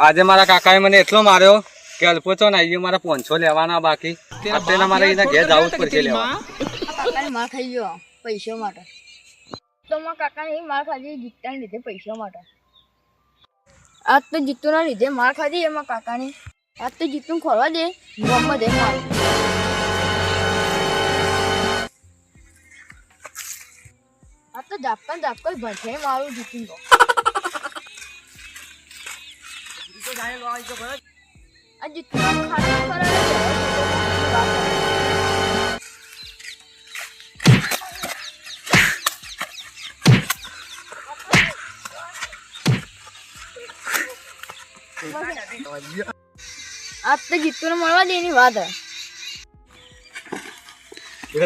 આજે મારા કાકાએ મને એટલો માર્યો કે અલ્પોચો ને આવી મારા 500 લેવાના બાકી. અત્યારે મારે એના ઘેર જવું જ પડશે લેવા. કાકાને માર ખાઈ ગયો પૈસા માટે. તો મારા કાકાને માર ખાધી જીતતાને લીધે પૈસા માટે. આજ તો જીતુના લીધે માર ખાધી એમાં કાકાની. આજ તો જીતું ખોરવા દે ગામમાં દે માર. આ તો ઝાપકા ભરશે મારું જીતું તો. આ જીતું ખાતું ફરાડે. આજ તો જીતુને મળવા દે એની વાત.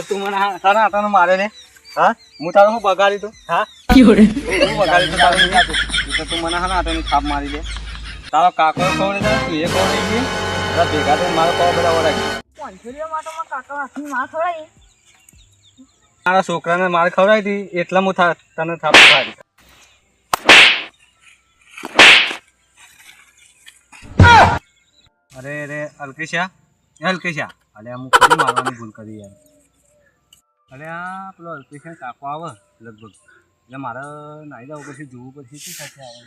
તું મને તારા હાથાનો મારે ને હા હું તારો હું બગાડી તું હા હું બગાડી તું તારું નહીં આપું તો તું મને હાના હાથાની થાપ મારી દે. તારો કાકો ખવડે તું એ ખવડે ગઈ બધા ભેગા થઈને મારો પાવ બધા વળાઈ 500 માટે મારા કાકા હાથની માર ખવડાવી. મારા છોકરાને માર ખવડાવી હતી એટલે હું તને થાપ મારી. અરે અરે અલ્કેશા અરે હું ખરી મારવાની ભૂલ કરી યાર. અરે આ પેલો અલ્કેશા કાકો આવે લગભગ એટલે મારે નાહી જવું પછી જોવું પછી શું સાથે આવે.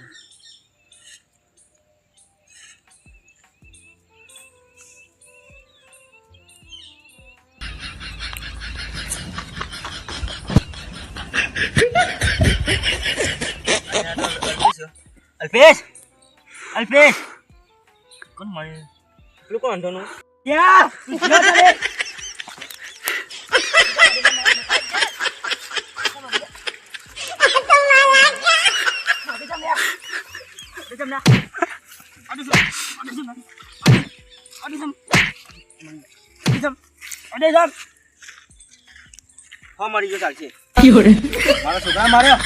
અલ્પેશ કોણ મળે પેલું કોણ અંધોનું ક્યાં હા મરી ગયો ચાલશે મારા છોકરા માર્યો